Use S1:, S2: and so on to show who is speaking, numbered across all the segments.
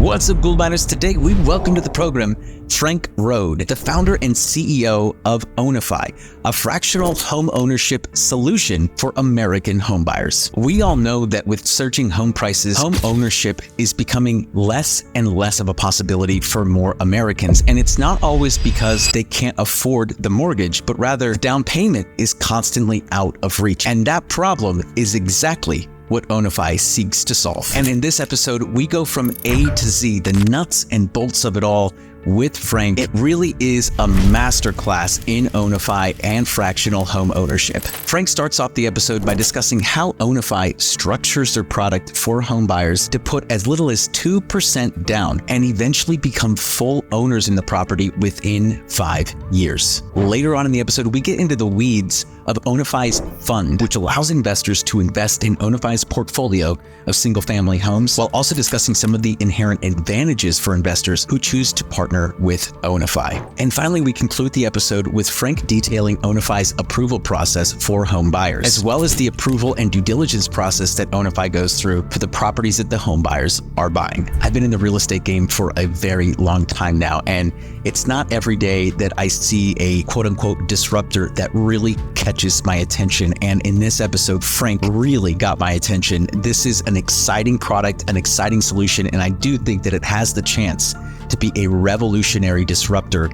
S1: What's up, Gould miners? Today, we welcome to the program Frank Rhode, the founder and CEO of Ownify, a fractional home ownership solution for American homebuyers. We all know that with surging home prices, home ownership is becoming less and less of a possibility for more Americans. And it's not always because they can't afford the mortgage, but rather down payment is constantly out of reach. And that problem is exactly what Ownify seeks to solve. And in this episode, we go from A to Z, the nuts and bolts of it all with Frank. It really is a masterclass in Ownify and fractional home ownership. Frank starts off the episode by discussing how Ownify structures their product for home buyers to put as little as 2% down and eventually become full owners in the property within 5 years. Later on in the episode, we get into the weeds of Ownify's fund, which allows investors to invest in Ownify's portfolio of single-family homes, while also discussing some of the inherent advantages for investors who choose to partner with Ownify. And finally, we conclude the episode with Frank detailing Ownify's approval process for home buyers, as well as the approval and due diligence process that Ownify goes through for the properties that the home buyers are buying. I've been in the real estate game for a very long time now, and it's not every day that I see a quote-unquote disruptor that really catches my attention. And in this episode, Frank really got my attention. This is an exciting product, an exciting solution, and I do think that it has the chance to be a revolutionary disruptor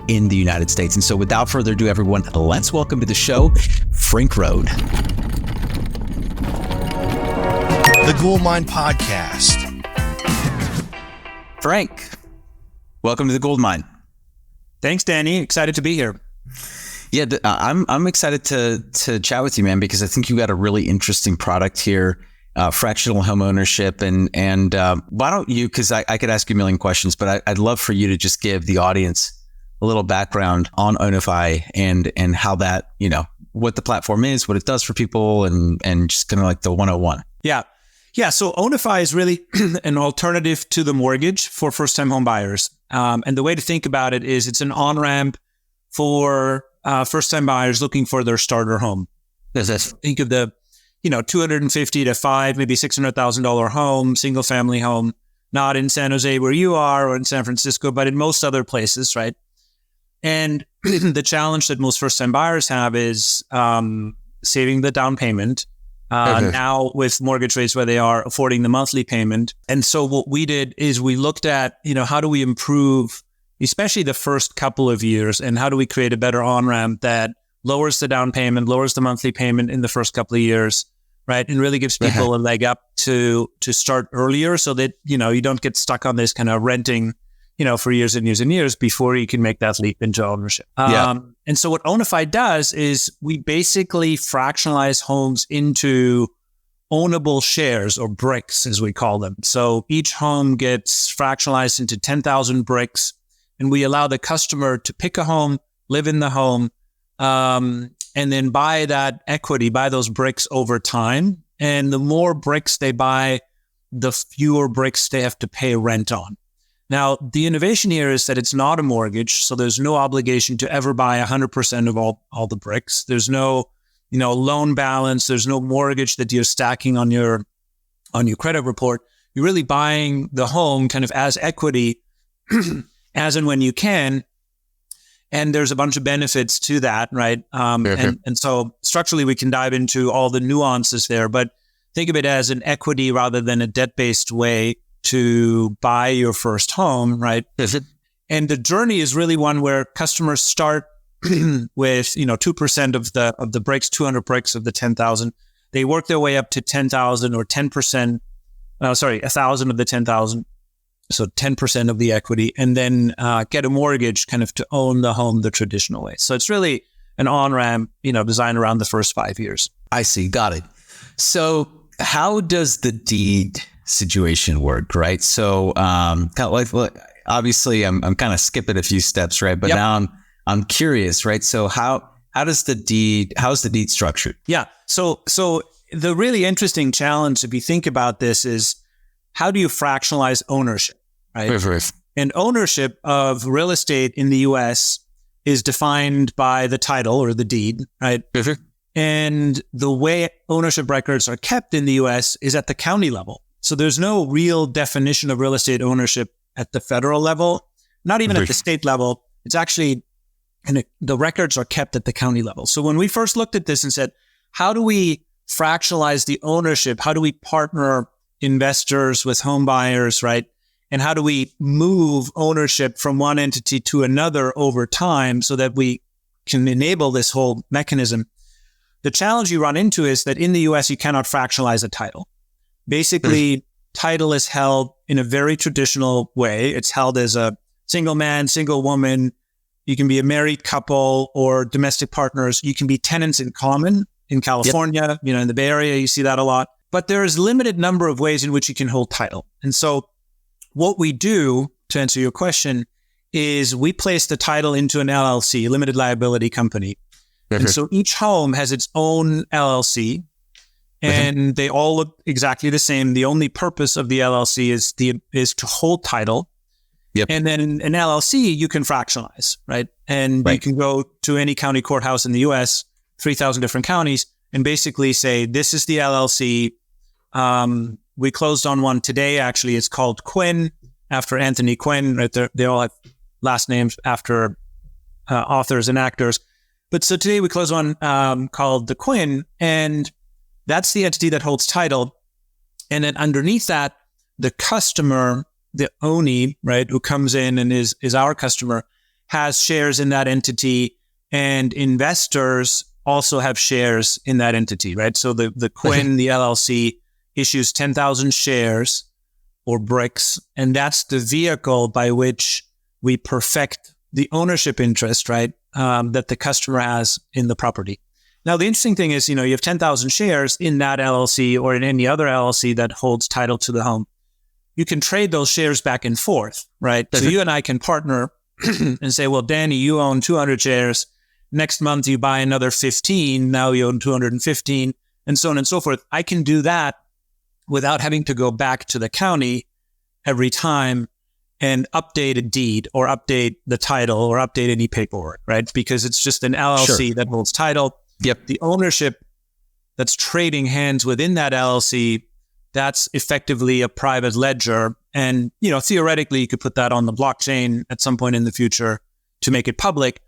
S1: in the United States. And so without further ado, everyone, let's welcome to the show, Frank Rhode.
S2: The Gould Mine Podcast.
S1: Frank, welcome to the Gould Mine.
S3: Thanks, Danny. Excited to be here.
S1: Yeah, I'm excited to chat with you, man, because I think you got a really interesting product here, fractional home ownership. And why don't you, because I could ask you a million questions, but I'd love for you to just give the audience a little background on Ownify and how that, what the platform is, what it does for people, and just kind of like the 101.
S3: Yeah. So Ownify is really an alternative to the mortgage for first-time home buyers. And the way to think about it is it's an on-ramp for first-time buyers looking for their starter home. Think of the, $250,000 to $500,000, maybe $600,000 home, single-family home, not in San Jose where you are or in San Francisco, but in most other places, right? And the challenge that most first-time buyers have is saving the down payment. Now with mortgage rates where they are, affording the monthly payment. And so what we did is we looked at, how do we improve, especially the first couple of years, and how do we create a better on-ramp that lowers the down payment, lowers the monthly payment in the first couple of years, right? And really gives people a leg up to start earlier so that, you don't get stuck on this kind of renting, for years and years and years before you can make that leap into ownership. And so what Ownify does is we basically fractionalize homes into ownable shares, or bricks as we call them. So each home gets fractionalized into 10,000 bricks, and we allow the customer to pick a home, live in the home, and then buy that equity, buy those bricks over time. And the more bricks they buy, the fewer bricks they have to pay rent on. Now, the innovation here is that it's not a mortgage, so there's no obligation to ever buy 100% of all the bricks. There's no, loan balance. There's no mortgage that you're stacking on your credit report. You're really buying the home kind of as equity, as and when you can. And there's a bunch of benefits to that, right? And so structurally, we can dive into all the nuances there, but think of it as an equity rather than a debt-based way to buy your first home, right? And the journey is really one where customers start with, 2% of the bricks, 200 bricks of the 10,000. They work their way up to 10,000 or 10%, 1,000 of the 10,000. So 10% of the equity, and then get a mortgage kind of to own the home the traditional way. So it's really an on-ramp, designed around the first 5 years.
S1: I see. Got it. So how does the deed situation work, right? So kind of like, obviously I'm kind of skipping a few steps, right? But now I'm curious, right? So how's the deed structured?
S3: Yeah. So the really interesting challenge, if you think about this, is how do you fractionalize ownership, right? And ownership of real estate in the US is defined by the title or the deed, right? And the way ownership records are kept in the US is at the county level. So there's no real definition of real estate ownership at the federal level, not even at the state level. It's actually, and the records are kept at the county level. So when we first looked at this and said, how do we fractionalize the ownership? How do we partner investors with home buyers, right? And how do we move ownership from one entity to another over time so that we can enable this whole mechanism? The challenge you run into is that in the US, you cannot fractionalize a title. Basically, title is held in a very traditional way. It's held as a single man, single woman. You can be a married couple or domestic partners. You can be tenants in common in California, in the Bay Area, you see that a lot. But there's limited number of ways in which you can hold title. And so what we do, to answer your question, is we place the title into an LLC, limited liability company. And so each home has its own LLC, and they all look exactly the same. The only purpose of the LLC is to hold title. And then in an LLC, you can fractionalize, right? And you can go to any county courthouse in the US, 3,000 different counties, and basically say, this is the LLC. We closed on one today, actually. It's called Quinn, after Anthony Quinn, right? They all have last names after authors and actors. But so today we closed one called the Quinn, and that's the entity that holds title. And then underneath that, the customer, the Oni, right, who comes in and is our customer, has shares in that entity, and investors also have shares in that entity, right? So the Quinn, the LLC, issues 10,000 shares or bricks, and that's the vehicle by which we perfect the ownership interest, right, that the customer has in the property. Now, the interesting thing is, you have 10,000 shares in that LLC or in any other LLC that holds title to the home. You can trade those shares back and forth, right? So you and I can partner and say, well, Danny, you own 200 shares. Next month, you buy another 15. Now you own 215, and so on and so forth. I can do that without having to go back to the county every time and update a deed or update the title or update any paperwork, right? Because it's just an LLC that holds title. The ownership that's trading hands within that LLC, that's effectively a private ledger. And, theoretically, you could put that on the blockchain at some point in the future to make it public.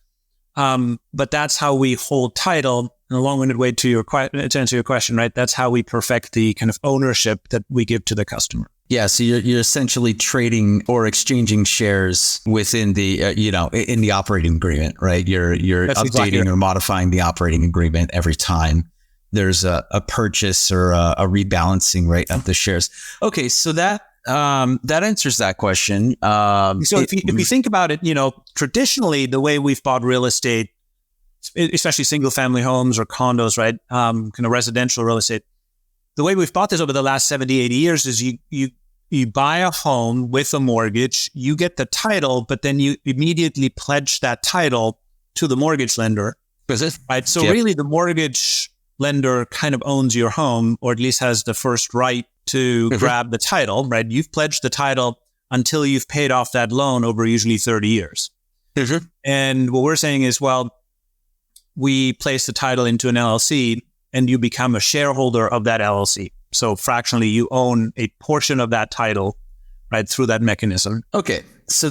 S3: But that's how we hold title. And a long-winded way to answer your question, right? That's how we perfect the kind of ownership that we give to the customer.
S1: Yeah, so you're essentially trading or exchanging shares within the in the operating agreement, right? You're
S3: That's
S1: updating
S3: exactly right.
S1: or modifying the operating agreement every time there's a purchase or a rebalancing, right, of the shares. Okay, so that answers that question.
S3: So if you think about it, traditionally the way we've bought real estate, especially single family homes or condos, right, kind of residential real estate, the way we've bought this over the last 70, 80 years is you buy a home with a mortgage, you get the title, but then you immediately pledge that title to the mortgage lender. Right? So really the mortgage lender kind of owns your home, or at least has the first right to grab the title, right? You've pledged the title until you've paid off that loan over usually 30 years. And what we're saying is, well, we place the title into an LLC and you become a shareholder of that LLC. So fractionally, you own a portion of that title, right, through that mechanism.
S1: Okay. So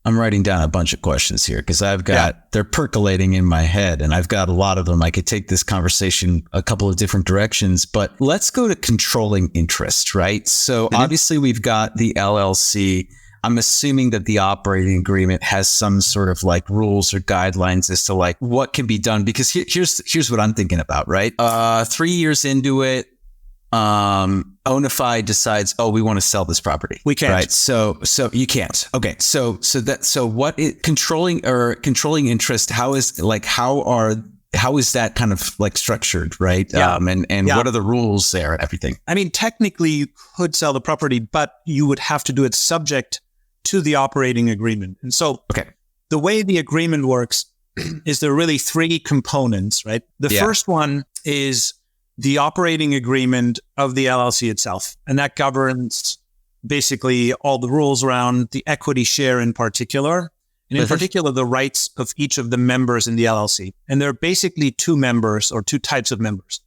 S1: I'm writing down a bunch of questions here because they're percolating in my head, and I've got a lot of them. I could take this conversation a couple of different directions, but let's go to controlling interest, right? So obviously we've got the LLC. I'm assuming that the operating agreement has some sort of like rules or guidelines as to like what can be done, because here's what I'm thinking about, right? 3 years into it, Ownify decides, we want to sell this property.
S3: We can't.
S1: Right. So you can't. Okay. So controlling interest, how is that kind of like structured, right?
S3: Yeah.
S1: And what are the rules there and everything?
S3: I mean, technically you could sell the property, but you would have to do it subject to the operating agreement. And so the way the agreement works is there are really three components, right? The first one is the operating agreement of the LLC itself. And that governs basically all the rules around the equity share in particular, and in particular, the rights of each of the members in the LLC. And there are basically two members or two types of members.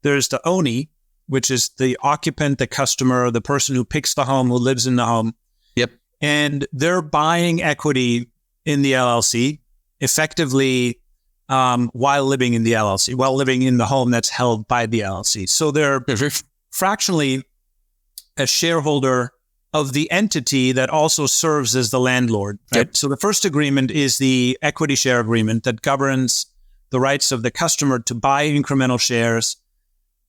S3: There's the Oni, which is the occupant, the customer, the person who picks the home, who lives in the home.
S1: Yep.
S3: And they're buying equity in the LLC effectively while living in the LLC, while living in the home that's held by the LLC. So they're fractionally a shareholder of the entity that also serves as the landlord. Right? Yep. So the first agreement is the equity share agreement that governs the rights of the customer to buy incremental shares,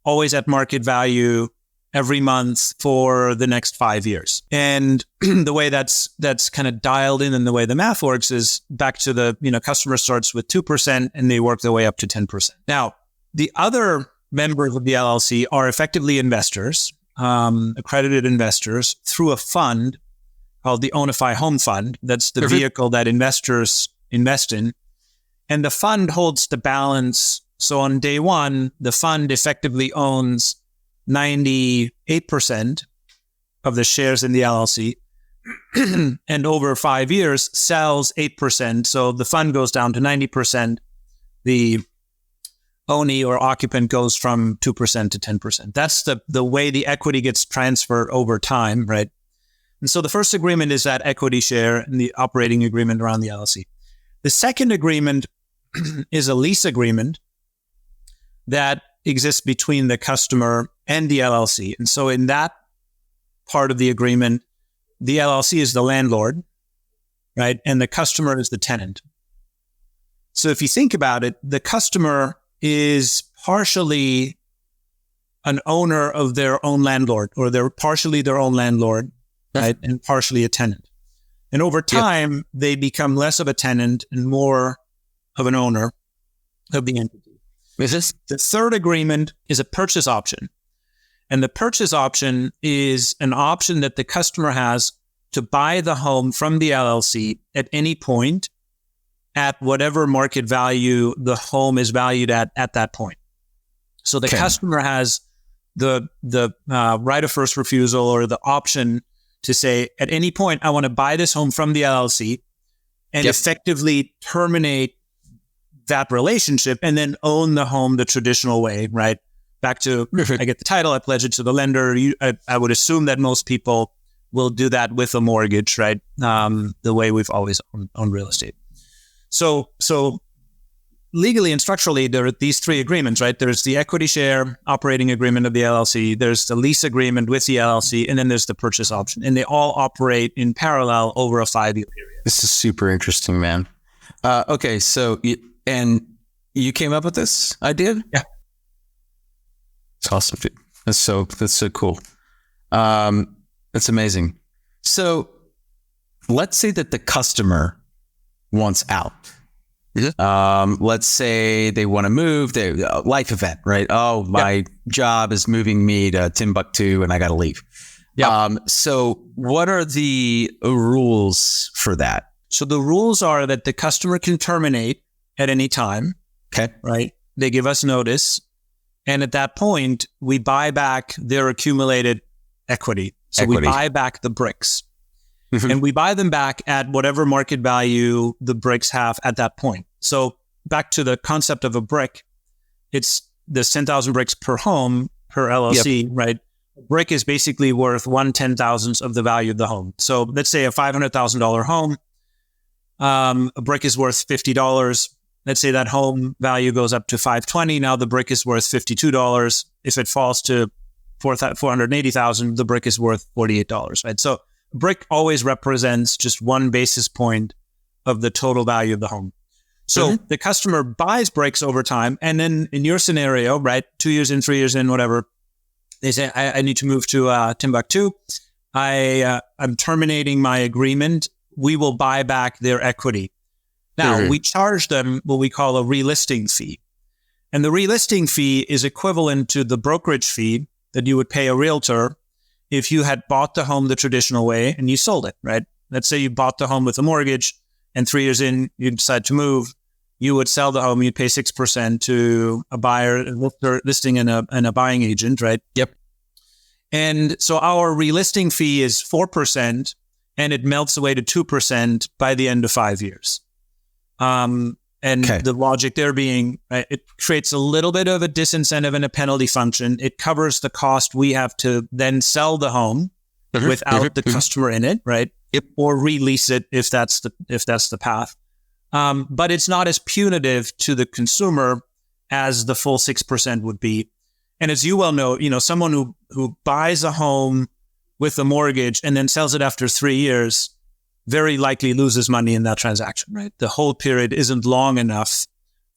S3: always at market value, every month for the next 5 years. And the way that's kind of dialed in and the way the math works is back to the, customer starts with 2% and they work their way up to 10%. Now, the other members of the LLC are effectively investors, accredited investors through a fund called the Ownify Home Fund. That's the vehicle that investors invest in. And the fund holds the balance. So on day one, the fund effectively owns 98% of the shares in the LLC and over 5 years sells 8%. So the fund goes down to 90%. The ownee or occupant goes from 2% to 10%. That's the way the equity gets transferred over time, right? And so the first agreement is that equity share and the operating agreement around the LLC. The second agreement is a lease agreement that exists between the customer and the LLC. And so in that part of the agreement, the LLC is the landlord, right? And the customer is the tenant. So if you think about it, the customer is partially an owner of their own landlord, or they're partially their own landlord, right? And partially a tenant. And over time, they become less of a tenant and more of an owner of the entity. The third agreement is a purchase option. And the purchase option is an option that the customer has to buy the home from the LLC at any point at whatever market value the home is valued at that point. So the customer has the right of first refusal or the option to say, at any point, I want to buy this home from the LLC and effectively terminate that relationship and then own the home the traditional way, right? Back to, I get the title, I pledge it to the lender. I would assume that most people will do that with a mortgage, right? The way we've always owned real estate. So legally and structurally, there are these three agreements, right? There's the equity share operating agreement of the LLC, there's the lease agreement with the LLC, and then there's the purchase option. And they all operate in parallel over a 5-year period.
S1: This is super interesting, man. Okay, so you came up with this idea?
S3: Yeah.
S1: It's awesome. That's so cool. That's amazing. So let's say that the customer wants out. Let's say they want to move, life event, right? Oh, my job is moving me to Timbuktu and I got to leave. So what are the rules for that?
S3: So the rules are that the customer can terminate at any time.
S1: Okay.
S3: Right. They give us notice. And at that point, we buy back their accumulated equity. So we buy back the bricks. And we buy them back at whatever market value the bricks have at that point. So back to the concept of a brick, it's there's 10,000 bricks per home, per LLC, right? A brick is basically worth 1/10,000th of the value of the home. So let's say a $500,000 home, a brick is worth $50. Let's say that home value goes up to $520. Now the brick is worth $52. If it falls to $480,000, the brick is worth $48, right? So a brick always represents just 1 basis point of the total value of the home. So the customer buys bricks over time. And then in your scenario, right, 2 years in, 3 years in, whatever, they say, I need to move to Timbuktu. I'm terminating my agreement. We will buy back their equity. Now, we charge them what we call a relisting fee. And the relisting fee is equivalent to the brokerage fee that you would pay a realtor if you had bought the home the traditional way and you sold it, right? Let's say you bought the home with a mortgage and 3 years in, you decide to move. You would sell the home, you'd pay 6% to a buyer, listing and a buying agent, right?
S1: Yep.
S3: And so our relisting fee is 4%, and it melts away to 2% by the end of 5 years. And the logic there being, right, it creates a little bit of a disincentive and a penalty function. It covers the cost we have to then sell the home without the customer in it, right? Or release it if that's the path. But it's not as punitive to the consumer as the full 6% would be. And as you well know, someone who buys a home with a mortgage and then sells it after 3 years very likely loses money in that transaction, right? The hold period isn't long enough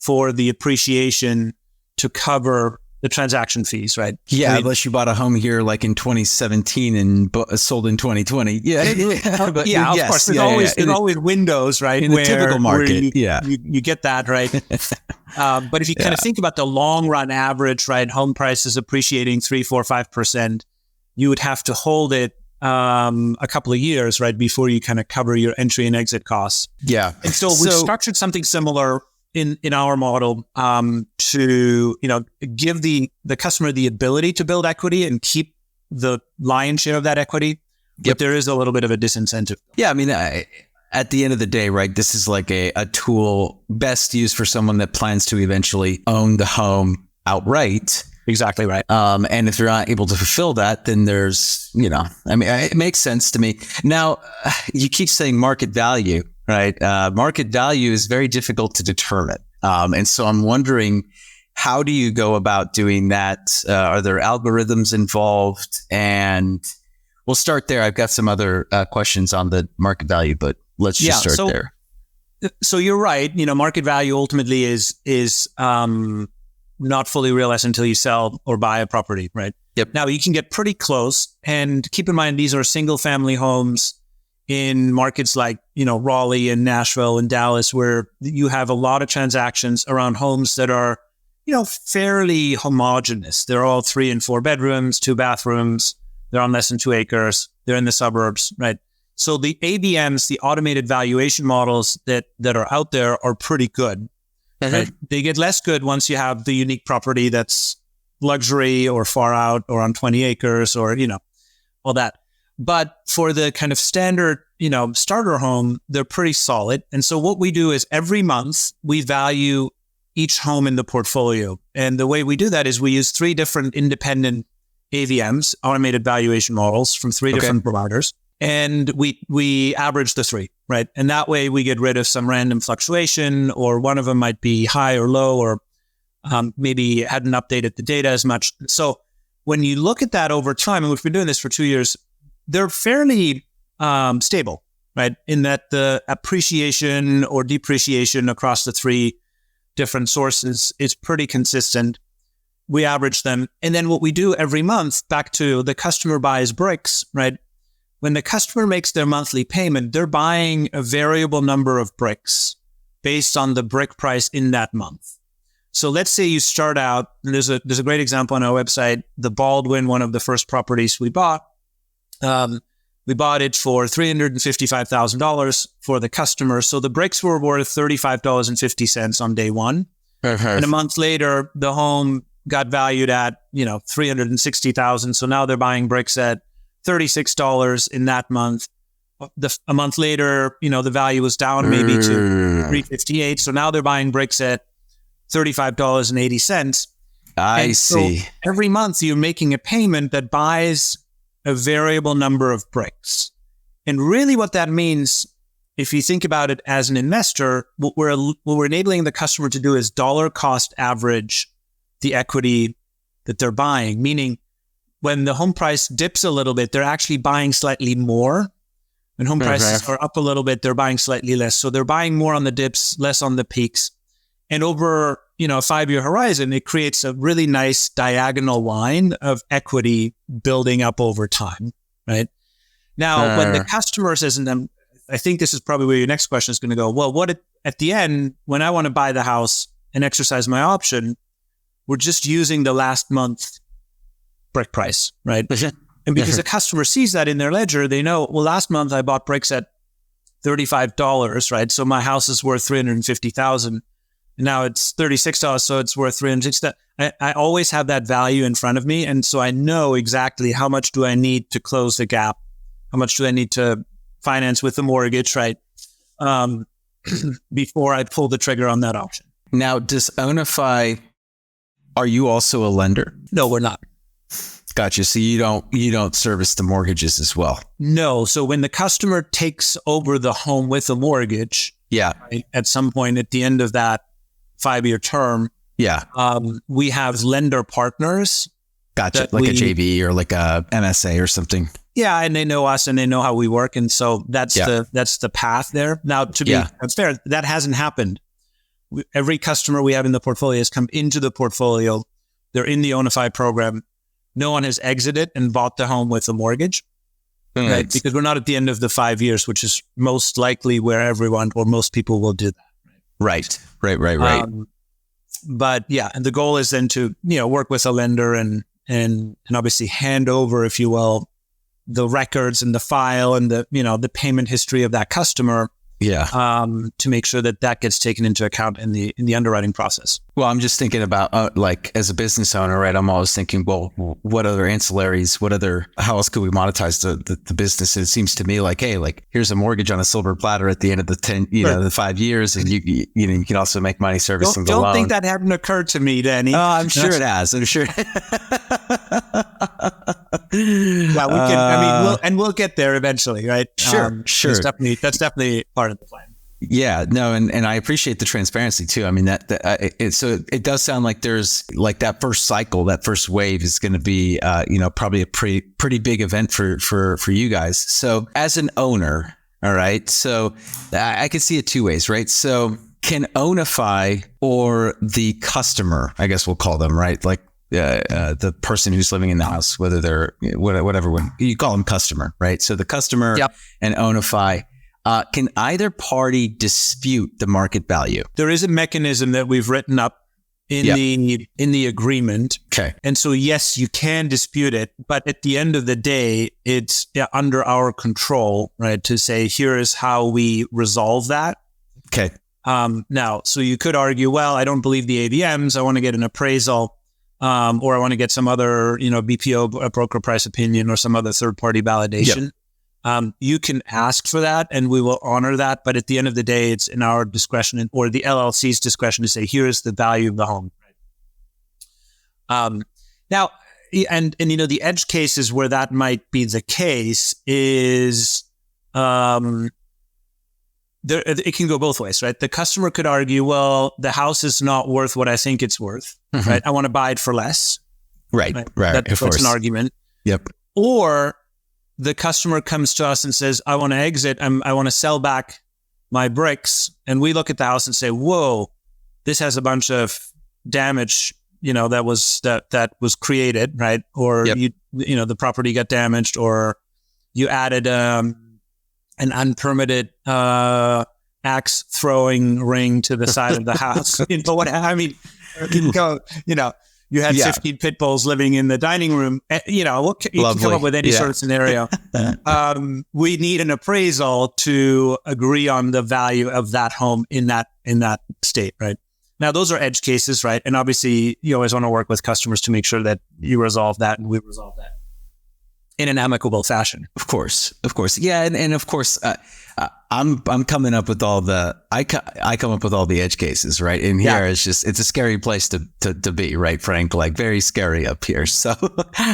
S3: for the appreciation to cover the transaction fees, right?
S1: Yeah, unless you bought a home here like in 2017 and sold in 2020. Yeah,
S3: but of course. There's always windows, right?
S1: In the typical market,
S3: you get that, right? But if you kind of think about the long run average, right? Home prices appreciating 3%, 4%, 5%, you would have to hold it a couple of years, right, before you kind of cover your entry and exit costs.
S1: Yeah.
S3: And so we've structured something similar in our model to, give the customer the ability to build equity and keep the lion's share of that equity. But there is a little bit of a disincentive.
S1: Yeah. I mean, at the end of the day, right, this is like a tool best used for someone that plans to eventually own the home outright.
S3: Exactly right.
S1: And if they're not able to fulfill that, then there's, it makes sense to me. Now, you keep saying market value, right? Market value is very difficult to determine. And so I'm wondering, how do you go about doing that? Are there algorithms involved? And we'll start there. I've got some other questions on the market value, but let's just start there.
S3: So you're right. Market value ultimately is not fully realized until you sell or buy a property, right?
S1: Yep.
S3: Now you can get pretty close, and keep in mind these are single family homes in markets like, Raleigh and Nashville and Dallas, where you have a lot of transactions around homes that are, fairly homogenous. They're all 3 and 4 bedrooms, 2 bathrooms. They're on less than 2 acres. They're in the suburbs, right? So the AVMs, the automated valuation models that are out there are pretty good. Right? They get less good once you have the unique property that's luxury or far out or on 20 acres or, all that. But for the kind of standard, starter home, they're pretty solid. And so what we do is every month we value each home in the portfolio. And the way we do that is we use 3 different independent AVMs, automated valuation models from 3 different providers. And we average the 3, right? And that way we get rid of some random fluctuation, or one of them might be high or low, or maybe hadn't updated the data as much. So when you look at that over time, and we've been doing this for 2 years, they're fairly stable, right? In that the appreciation or depreciation across the 3 different sources is pretty consistent. We average them. And then what we do every month, back to the customer buys bricks, right? When the customer makes their monthly payment, they're buying a variable number of bricks based on the brick price in that month. So let's say you start out, and there's a great example on our website, the Baldwin, one of the first properties we bought. We bought it for $355,000 for the customer. So the bricks were worth $35.50 on day one. And a month later, the home got valued at, $360,000. So now they're buying bricks at $36 in that month. A month later, the value was down maybe to $358. So now they're buying bricks at $35.80.
S1: I see.
S3: So every month you're making a payment that buys a variable number of bricks. And really what that means, if you think about it as an investor, what we're enabling the customer to do is dollar cost average the equity that they're buying, meaning when the home price dips a little bit, they're actually buying slightly more. When home prices are up a little bit, they're buying slightly less. So they're buying more on the dips, less on the peaks. And over, a 5-year horizon, it creates a really nice diagonal line of equity building up over time, right? Now, when the customer says, and then I think this is probably where your next question is going to go, well, what at the end, when I want to buy the house and exercise my option, we're just using the last month brick price, right? And because the customer sees that in their ledger, they know, well, last month I bought bricks at $35, right? So my house is worth $350,000. And now it's $36, so it's worth $360,000. I always have that value in front of me. And so I know exactly how much do I need to close the gap? How much do I need to finance with the mortgage, right? before I pull the trigger on that option.
S1: Now, does Ownify, are you also a lender?
S3: No, we're not.
S1: Gotcha. So you don't service the mortgages as well?
S3: No. So when the customer takes over the home with a mortgage, right, at some point at the end of that 5-year term, we have lender partners.
S1: Gotcha. Like a JV or like a MSA or something.
S3: Yeah, and they know us and they know how we work, and so that's the path there. Now, to be fair, that hasn't happened. Every customer we have in the portfolio has come into the portfolio. They're in the Ownify program. No one has exited and bought the home with a mortgage, right? Because we're not at the end of the 5 years, which is most likely where everyone or most people will do that.
S1: Right.
S3: But yeah, and the goal is then to work with a lender and obviously hand over, if you will, the records and the file and the payment history of that customer. To make sure that gets taken into account in the underwriting process. Well,
S1: I'm just thinking about like as a business owner, right? I'm always thinking, well, what other ancillaries? How else could we monetize the business? And it seems to me like, hey, like here's a mortgage on a silver platter at the end of the 5 years, and you can also make money servicing the loan.
S3: Don't think that hadn't occurred to me, Danny.
S1: I'm sure it has. I'm sure.
S3: Well, we'll get there eventually, right?
S1: Sure.
S3: That's definitely part of the plan.
S1: Yeah, no, and I appreciate the transparency too. I mean so it does sound like there's like that first cycle, that first wave is going to be probably a pretty big event for you guys. So as an owner, all right, so I can see it two ways, right? So can Ownify or the customer, I guess we'll call them, right? Like the person who's living in the house, whether they're whatever you call them, customer, right? So the customer and Ownify. Can either party dispute the market value?
S3: There is a mechanism that we've written up in the agreement.
S1: Okay.
S3: And so, yes, you can dispute it, but at the end of the day, it's under our control, right? To say, here is how we resolve that.
S1: Okay.
S3: Now, so you could argue, well, I don't believe the AVMs. I want to get an appraisal, or I want to get some other, BPO, a broker price opinion, or some other third-party validation. Yep. You can ask for that and we will honor that. But at the end of the day, it's in our discretion or the LLC's discretion to say, here's the value of the home. Now, and the edge cases where that might be the case is, it can go both ways, right? The customer could argue, well, the house is not worth what I think it's worth, right? I want to buy it for less.
S1: Right.
S3: That's an argument.
S1: Yep.
S3: Or the customer comes to us and says, I want to exit. I want to sell back my bricks. And we look at the house and say, whoa, this has a bunch of damage, that was created, right? Or, the property got damaged, or you added an unpermitted axe throwing ring to the side of the house. You had 15 pit bulls living in the dining room. You can come up with any sort of scenario. We need an appraisal to agree on the value of that home in that state, right? Now, those are edge cases, right? And obviously, you always want to work with customers to make sure that you resolve that and we resolve that in an amicable fashion.
S1: Of course. Yeah. And of course, I'm coming up with I come up with all the edge cases, right? And here it's a scary place to be, right, Frank? Like very scary up here. So,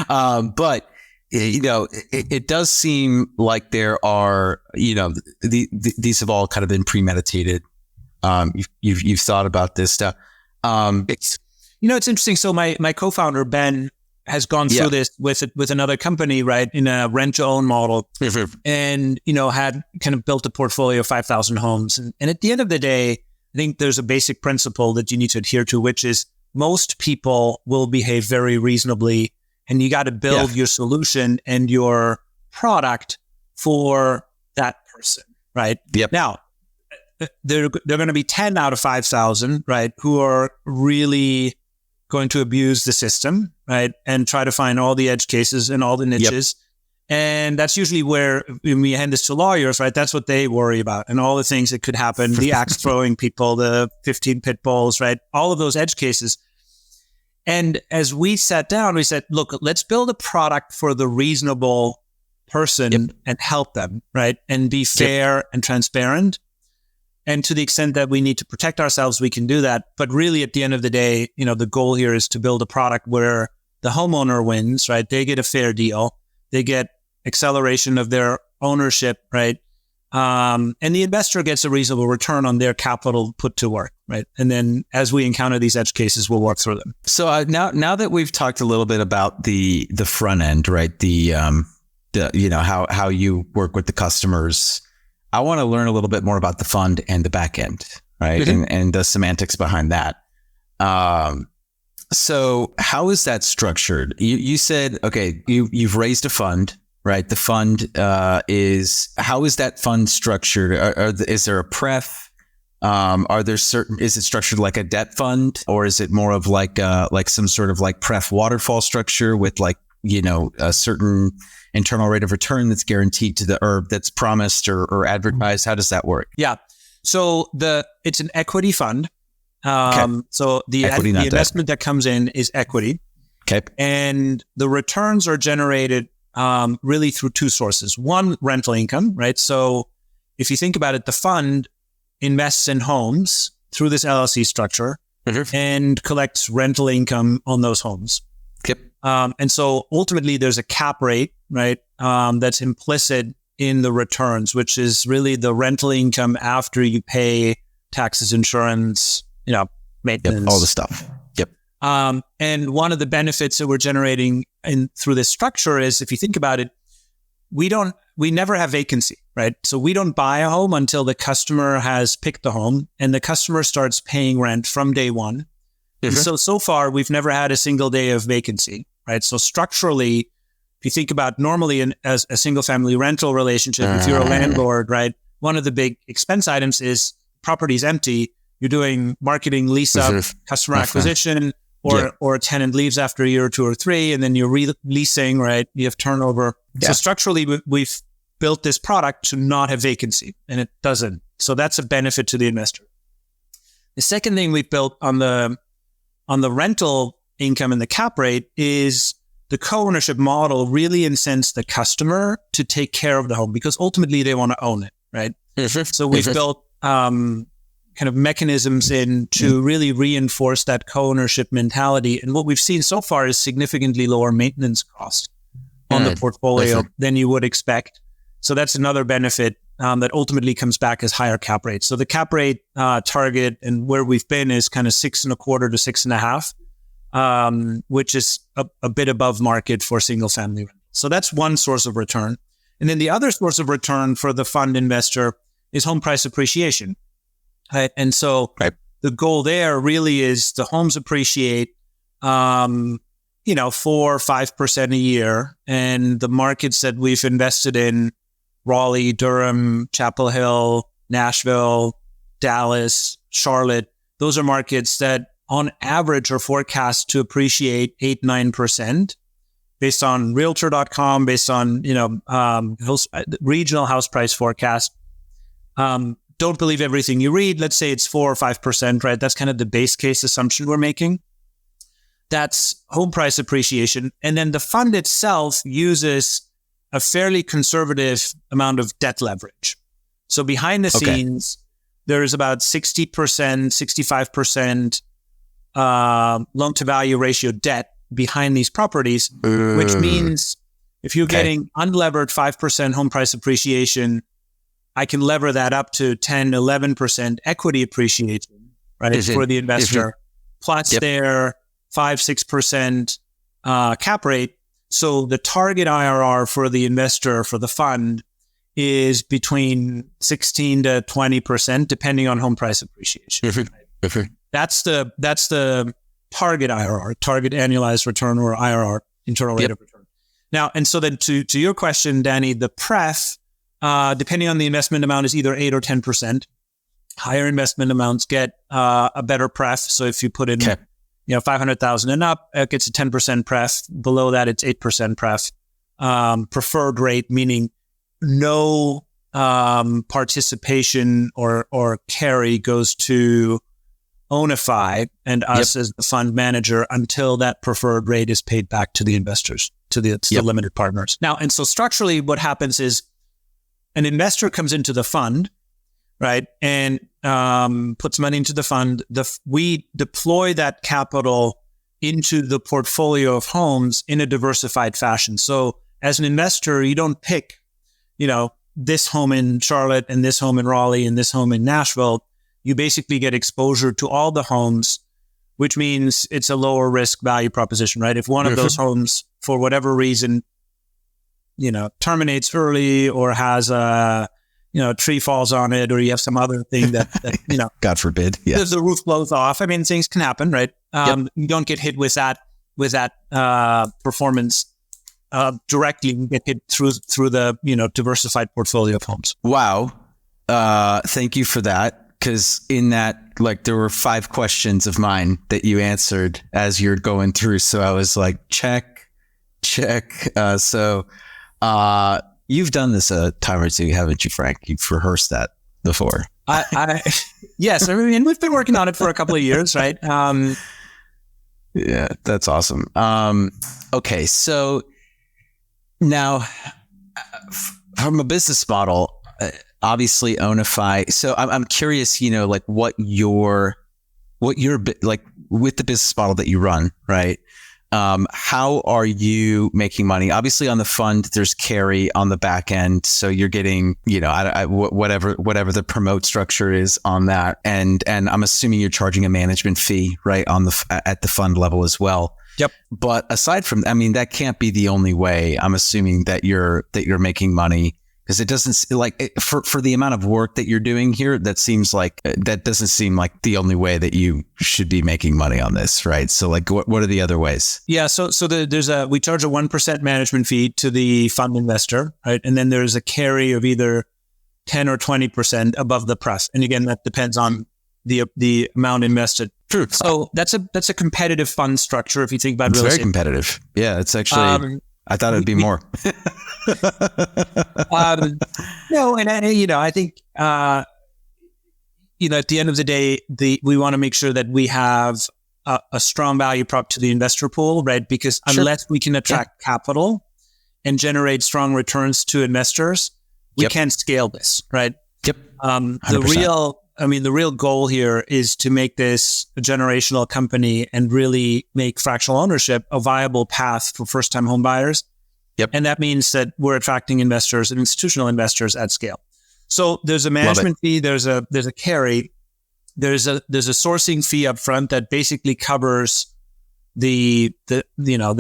S1: but it does seem like there are, these have all kind of been premeditated. You've thought about this stuff.
S3: It's interesting. So my co-founder, Ben, has gone through this with another company, right, in a rent-to-own model, and had kind of built a portfolio of 5,000 homes. And at the end of the day, I think there's a basic principle that you need to adhere to, which is most people will behave very reasonably, and you got to build your solution and your product for that person, right?
S1: Yep.
S3: Now, they're going to be 10 out of 5,000, right, who are really going to abuse the system, right, and try to find all the edge cases and all the niches. Yep. And that's usually where, when we hand this to lawyers, right, that's what they worry about, and all the things that could happen, the axe throwing people, the 15 pit bulls, right, all of those edge cases. And as we sat down, we said, look, let's build a product for the reasonable person and help them, right, and be fair and transparent. And to the extent that we need to protect ourselves, we can do that. But really, at the end of the day, the goal here is to build a product where the homeowner wins, right? They get a fair deal. They get acceleration of their ownership, right? And the investor gets a reasonable return on their capital put to work, right? And then as we encounter these edge cases, we'll work through them.
S1: So now that we've talked a little bit about the front end, right? The how you work with the customers, I want to learn a little bit more about the fund and the back end, right? Mm-hmm. And the semantics behind that. So how is that structured? You said, okay, you've raised a fund, right? The fund how is that fund structured? Is there a pref? Is it structured like a debt fund, or is it more of like some sort of like pref waterfall structure with a certain internal rate of return that's guaranteed to or that's promised or advertised? How does that work?
S3: Yeah. So it's an equity fund. Okay. So the investment that comes in is equity.
S1: Okay.
S3: And the returns are generated really through two sources. One, rental income, right? So if you think about it, the fund invests in homes through this LLC structure and collects rental income on those homes.
S1: Yep.
S3: And so ultimately there's a cap rate, right? That's implicit in the returns, which is really the rental income after you pay taxes, insurance, maintenance.
S1: Yep, all the stuff. Yep.
S3: And one of the benefits that we're generating through this structure is, if you think about it, we never have vacancy, right? So we don't buy a home until the customer has picked the home, and the customer starts paying rent from day one. Mm-hmm. So far, we've never had a single day of vacancy, right? So structurally, if you think about normally as a single family rental relationship, if you're a landlord, right, one of the big expense items is property's empty. You're doing marketing, lease up, customer acquisition, or a tenant leaves after a year or two or three, and then you're releasing, right? You have turnover. Yeah. So structurally, we've built this product to not have vacancy, and it doesn't. So that's a benefit to the investor. The second thing we've built on the rental income and the cap rate is the co-ownership model really incents the customer to take care of the home, because ultimately they want to own it, right? So we've built kind of mechanisms in to really reinforce that co-ownership mentality. And what we've seen so far is significantly lower maintenance costs on the portfolio than you would expect. So that's another benefit that ultimately comes back as higher cap rates. So the cap rate target and where we've been is kind of 6.25 to 6.5, which is a bit above market for single family rent. So that's one source of return. And then the other source of return for the fund investor is home price appreciation. Right. And so the goal there really is the homes appreciate, 4 or 5% a year. And the markets that we've invested in, Raleigh, Durham, Chapel Hill, Nashville, Dallas, Charlotte, those are markets that on average are forecast to appreciate 8-9% based on Realtor.com, based on, regional house price forecast. Don't believe everything you read. Let's say it's 4 or 5%, right? That's kind of the base case assumption we're making. That's home price appreciation. And then the fund itself uses a fairly conservative amount of debt leverage. So behind the scenes, there is about 60%, 65% loan to value ratio debt behind these properties, which means if you're getting unlevered 5% home price appreciation, I can lever that up to 10, 11% equity appreciation, right, for the investor, plus their 5-6% cap rate. So the target IRR for the investor, for the fund, is between 16 to 20%, depending on home price appreciation. Right? That's the target IRR, target annualized return, or IRR, internal rate of return. Now, and so then to your question, Danny, the pref, depending on the investment amount, is either 8 or 10%. Higher investment amounts get a better pref. So if you put in, 500,000 and up, it gets a 10% pref. Below that, it's 8% pref. Preferred rate, meaning no participation or carry goes to Ownify and us as the fund manager until that preferred rate is paid back to the investors, to the limited partners. Now, and so structurally, what happens is, an investor comes into the fund right? And puts money into the fund. We deploy that capital into the portfolio of homes in a diversified fashion. So as an investor, you don't pick, this home in Charlotte and this home in Raleigh and this home in Nashville. You basically get exposure to all the homes, which means it's a lower risk value proposition, right? If one of those homes, for whatever reason, terminates early or has a, tree falls on it, or you have some other thing that
S1: God forbid. Yeah.
S3: The roof blows off. I mean, things can happen, right? You don't get hit with that performance directly. You get hit through the, diversified portfolio of homes.
S1: Wow. Thank you for that. Because in that, there were 5 questions of mine that you answered as you're going through. So I was like, check. You've done this a time or two, haven't you, Frank? You've rehearsed that before.
S3: Yes. I mean, we've been working on it for a couple of years, right?
S1: Yeah, that's awesome. Okay. So now from a business model, obviously Ownify. So I'm curious, what your with the business model that you run, right? How are you making money? Obviously on the fund, there's carry on the back end. So you're getting, whatever the promote structure is on that. And I'm assuming you're charging a management fee, right? At the fund level as well.
S3: Yep.
S1: But aside from, that can't be the only way. I'm assuming that you're making money. Because it doesn't for the amount of work that you're doing here, that doesn't seem like the only way that you should be making money on this, right? So what are the other ways?
S3: Yeah, so we charge a 1% management fee to the fund investor, right? And then there's a carry of either 10 or 20% above the pref. And again, that depends on the amount invested.
S1: True.
S3: So that's a competitive fund structure if you think about real estate.
S1: It's very competitive. Yeah, it's actually. I thought it'd be more.
S3: No, and I think at the end of the day, we want to make sure that we have a strong value prop to the investor pool, right? Because unless we can attract capital and generate strong returns to investors, we can't scale this, right?
S1: Yep. 100%.
S3: The real goal here is to make this a generational company and really make fractional ownership a viable path for first-time home buyers.
S1: Yep.
S3: And that means that we're attracting investors and institutional investors at scale. So there's a management fee, there's a carry, there's a sourcing fee up front that basically covers the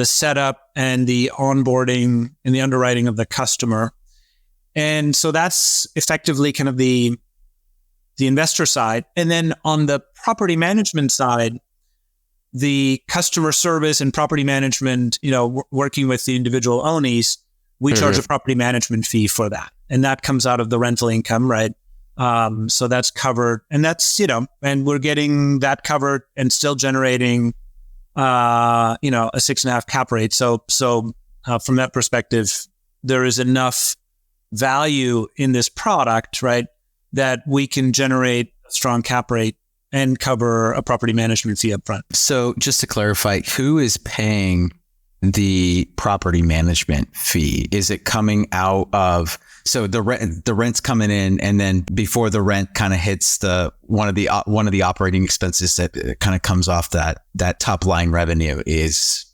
S3: setup and the onboarding and the underwriting of the customer. And so that's effectively kind of the investor side. And then on the property management side, the customer service and property management, working with the individual ownies, we charge a property management fee for that. And that comes out of the rental income, right? So that's covered. And that's, and we're getting that covered and still generating, a 6.5 cap rate. So from that perspective, there is enough value in this product, right, that we can generate a strong cap rate and cover a property management fee up front.
S1: So just to clarify, who is paying the property management fee? Is it coming out of, so the rent's coming in, and then before the rent kind of hits one of the operating expenses that kind of comes off that top line revenue is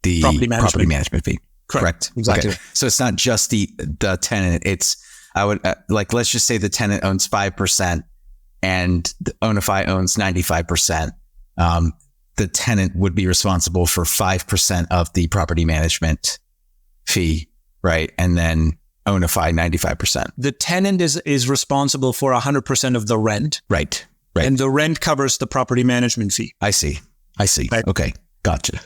S1: the property management fee. Correct.
S3: Exactly.
S1: Okay. So it's not just the tenant. It's, I would let's just say the tenant owns 5% and the Ownify owns 95%. The tenant would be responsible for 5% of the property management fee, right? And then Ownify 95%.
S3: The tenant is responsible for 100% of the rent.
S1: Right.
S3: And the rent covers the property management fee.
S1: I see.
S3: Right.
S1: Okay. Gotcha.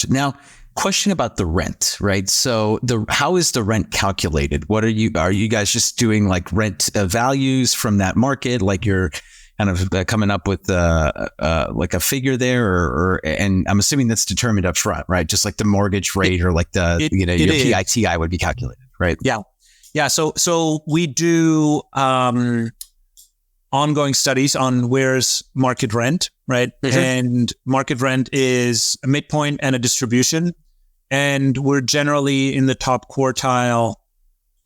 S1: Now, question about the rent, right? So how is the rent calculated? Are you guys just doing like rent values from that market? Like you're kind of coming up with like a figure there, and I'm assuming that's determined up front, right? Just like the mortgage rate or like your PITI would be calculated, right?
S3: Yeah. So we do ongoing studies on where's market rent, right? Mm-hmm. And market rent is a midpoint and a distribution. And we're generally in the top quartile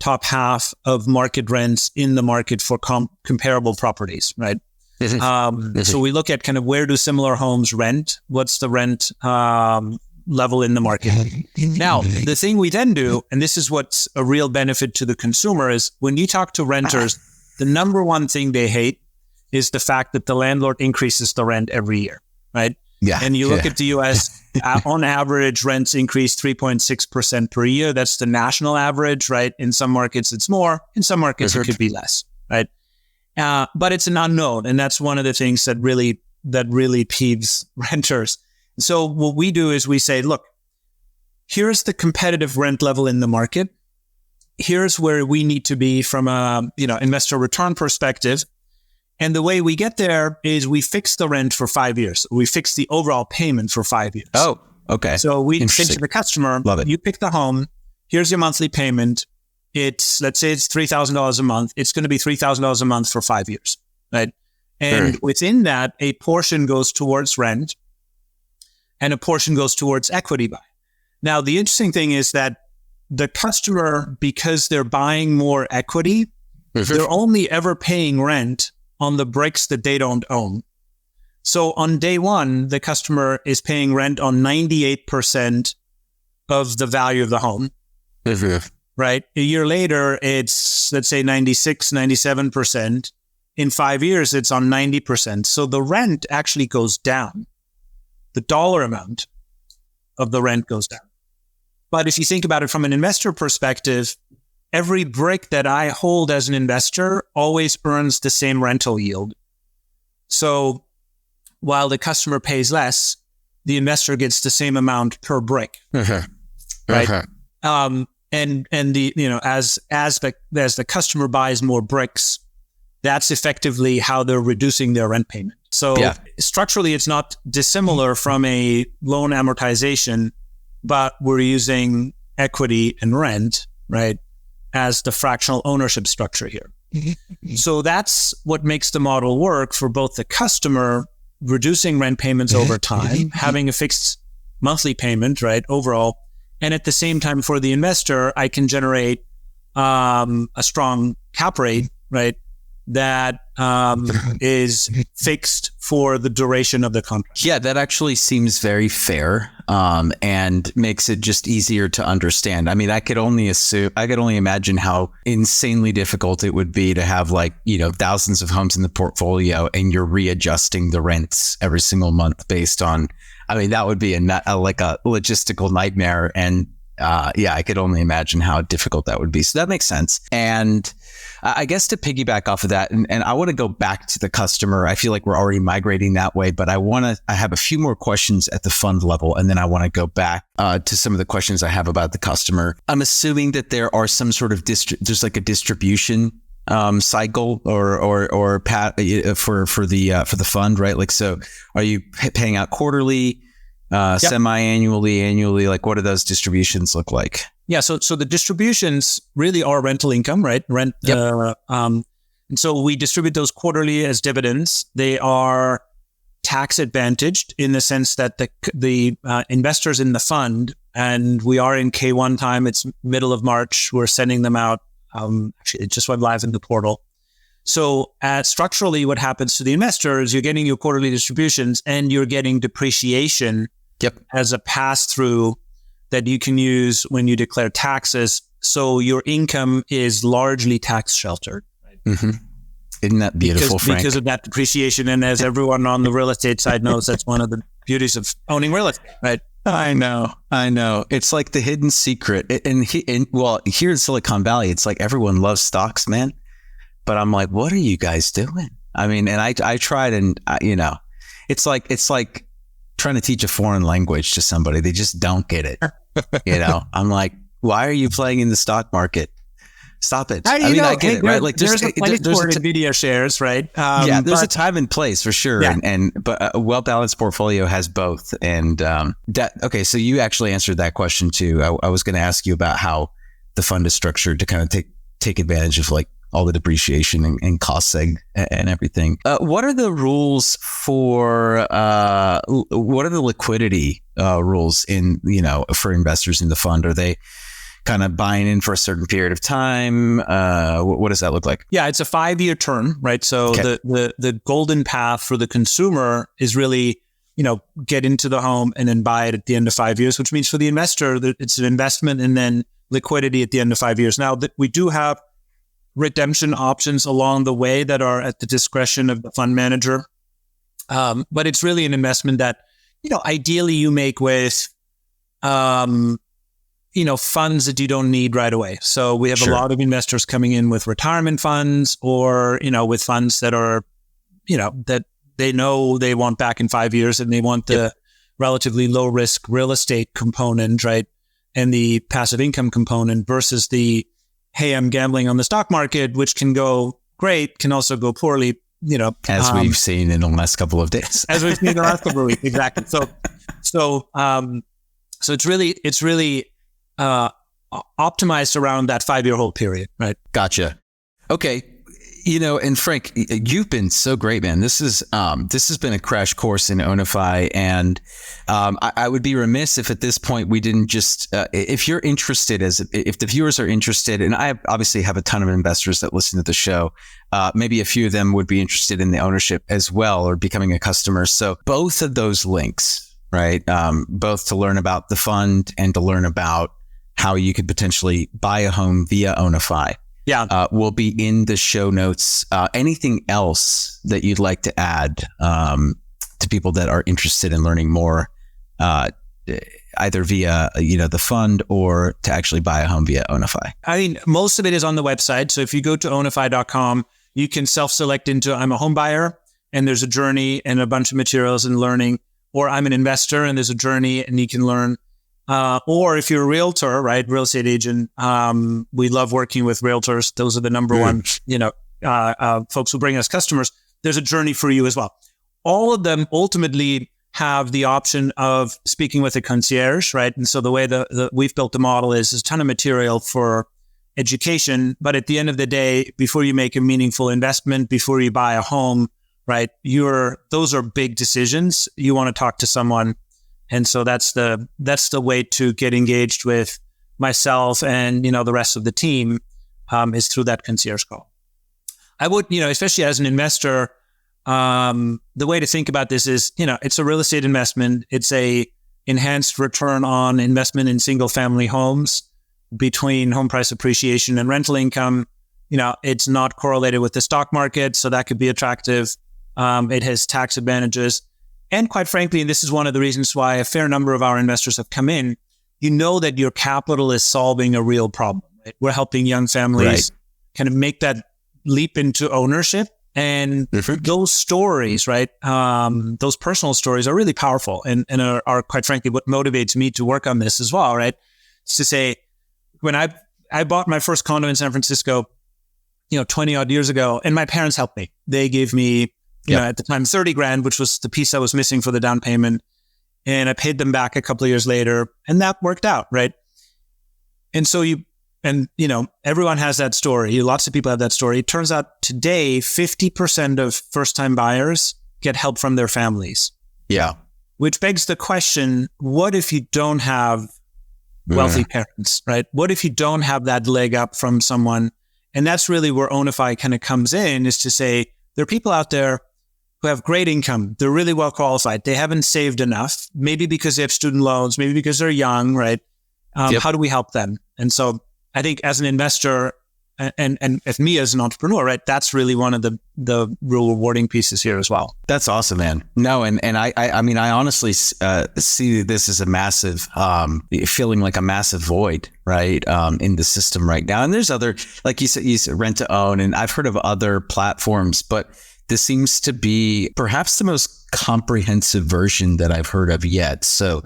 S3: top half of market rents in the market for comparable properties, right? So we look at kind of where do similar homes rent? What's the rent level in the market? Now, the thing we then do, and this is what's a real benefit to the consumer, is when you talk to renters, the number one thing they hate is the fact that the landlord increases the rent every year, right?
S1: Yeah.
S3: And you look at the US, on average, rents increase 3.6% per year. That's the national average, right? In some markets, it's more. In some markets, it could be less, right? But it's an unknown. And that's one of the things that really peeves renters. So what we do is we say, look, here's the competitive rent level in the market. Here's where we need to be from a, investor return perspective. And the way we get there is we fix the rent for 5 years. We fix the overall payment for 5 years.
S1: Oh, okay.
S3: So we say to the customer,
S1: love it.
S3: You pick the home. Here's your monthly payment. Let's say it's $3,000 a month. It's going to be $3,000 a month for 5 years, right? And within that, a portion goes towards rent and a portion goes towards equity buy. Now, the interesting thing is that the customer, because they're buying more equity, they're only ever paying rent on the bricks that they don't own. So on day one, the customer is paying rent on 98% of the value of the home, right? A year later, it's, let's say 96, 97%. In 5 years, it's on 90%. So the rent actually goes down. The dollar amount of the rent goes down. But if you think about it from an investor perspective, every brick that I hold as an investor always earns the same rental yield. So while the customer pays less, the investor gets the same amount per brick, right? And the as the customer buys more bricks, that's effectively how they're reducing their rent payment. So structurally, it's not dissimilar from a loan amortization, but we're using equity and rent, right, as the fractional ownership structure here. So that's what makes the model work for both the customer, reducing rent payments over time, having a fixed monthly payment, right, overall. And at the same time, for the investor, I can generate a strong cap rate, right, that is fixed for the duration of the contract.
S1: Yeah, that actually seems very fair, and makes it just easier to understand. I mean, I could only imagine how insanely difficult it would be to have thousands of homes in the portfolio and you're readjusting the rents every single month based on, I mean, that would be a logistical nightmare. And I could only imagine how difficult that would be. So that makes sense. And I guess to piggyback off of that, and I want to go back to the customer. I feel like we're already migrating that way, but I have a few more questions at the fund level, and then I want to go back to some of the questions I have about the customer. I'm assuming that there are some sort of there's like a distribution cycle or pat for the fund, right? Like, so are you paying out quarterly, semi-annually, annually? Like, what do those distributions look like?
S3: Yeah, so the distributions really are rental income, right? Rent. And so we distribute those quarterly as dividends. They are tax advantaged in the sense that the investors in the fund, and we are in K1 time. It's middle of March. We're sending them out. Actually, it just went live in the portal. So structurally, what happens to the investors? You're getting your quarterly distributions, and you're getting depreciation as a pass through that you can use when you declare taxes. So your income is largely tax sheltered. Right?
S1: Mm-hmm. Isn't that beautiful, Frank?
S3: Because of that depreciation. And as everyone on the real estate side knows, that's one of the beauties of owning real estate, right?
S1: I know. It's like the hidden secret. Here in Silicon Valley, it's like everyone loves stocks, man. But I'm like, what are you guys doing? I mean, and I tried, and it's like trying to teach a foreign language to somebody. They just don't get it. I'm like, why are you playing in the stock market? Stop it. I get it, right? Like
S3: there's a place for NVIDIA shares, right?
S1: There's a time and place for sure. Yeah. But a well-balanced portfolio has both. And okay, so you actually answered that question too. I was going to ask you about how the fund is structured to kind of take advantage of like all the depreciation and cost seg and everything. What are the rules for, what are the liquidity rules for investors in the fund? Are they kind of buying in for a certain period of time? What does that look like?
S3: Yeah, it's a 5-year term, right? So the golden path for the consumer is really, get into the home and then buy it at the end of 5 years, which means for the investor, that it's an investment and then liquidity at the end of 5 years. Now, that we do have redemption options along the way that are at the discretion of the fund manager. But it's really an investment that, ideally you make with, funds that you don't need right away. So we have a lot of investors coming in with retirement funds or, with funds that are, that they know they want back in 5 years and they want the relatively low risk real estate component, right? And the passive income component versus the, hey, I'm gambling on the stock market, which can go great, can also go poorly,
S1: as we've seen in the last couple of days.
S3: As we've seen in the last couple of weeks, exactly. So it's really optimized around that 5-year hold period, right?
S1: Gotcha. Okay. And Frank, you've been so great, man. This has been a crash course in Ownify, and I would be remiss if at this point we didn't just, if you're interested, if the viewers are interested, and I obviously have a ton of investors that listen to the show, maybe a few of them would be interested in the ownership as well or becoming a customer. So both of those links, right? Both to learn about the fund and to learn about how you could potentially buy a home via Ownify. Will be in the show notes. Anything else that you'd like to add to people that are interested in learning more, either via the fund or to actually buy a home via Ownify?
S3: I mean, most of it is on the website. So if you go to ownify.com, you can self-select into I'm a home buyer, and there's a journey and a bunch of materials and learning, or I'm an investor and there's a journey and you can learn. Or if you're a realtor, right, real estate agent, we love working with realtors. Those are the number one, folks who bring us customers. There's a journey for you as well. All of them ultimately have the option of speaking with a concierge, right? And so the way we've built the model is there's a ton of material for education, but at the end of the day, before you make a meaningful investment, before you buy a home, right, those are big decisions. You want to talk to someone. And so that's the way to get engaged with myself and, the rest of the team, is through that concierge call. I would, especially as an investor, the way to think about this is, it's a real estate investment. It's a enhanced return on investment in single family homes between home price appreciation and rental income. It's not correlated with the stock market, so that could be attractive. It has tax advantages. And quite frankly, and this is one of the reasons why a fair number of our investors have come in, that your capital is solving a real problem. Right? We're helping young families kind of make that leap into ownership. And those stories, right, those personal stories are really powerful and are quite frankly what motivates me to work on this as well, right? It's to say, when I bought my first condo in San Francisco, 20 odd years ago, and my parents helped me. They gave me, at the time, 30 grand, which was the piece I was missing for the down payment. And I paid them back a couple of years later, and that worked out, right? And so everyone has that story. Lots of people have that story. It turns out today, 50% of first-time buyers get help from their families.
S1: Yeah.
S3: Which begs the question, what if you don't have wealthy parents, right? What if you don't have that leg up from someone? And that's really where Ownify kind of comes in, is to say, there are people out there who have great income. They're really well qualified. They haven't saved enough, maybe because they have student loans, maybe because they're young, right? How do we help them? And so I think as an investor and as me as an entrepreneur, right, that's really one of the real rewarding pieces here as well.
S1: That's awesome, man. No, and I mean, I honestly see this as a massive, feeling like a massive void, right, in the system right now. And there's other, like you said, rent to own, and I've heard of other platforms, but this seems to be perhaps the most comprehensive version that I've heard of yet. So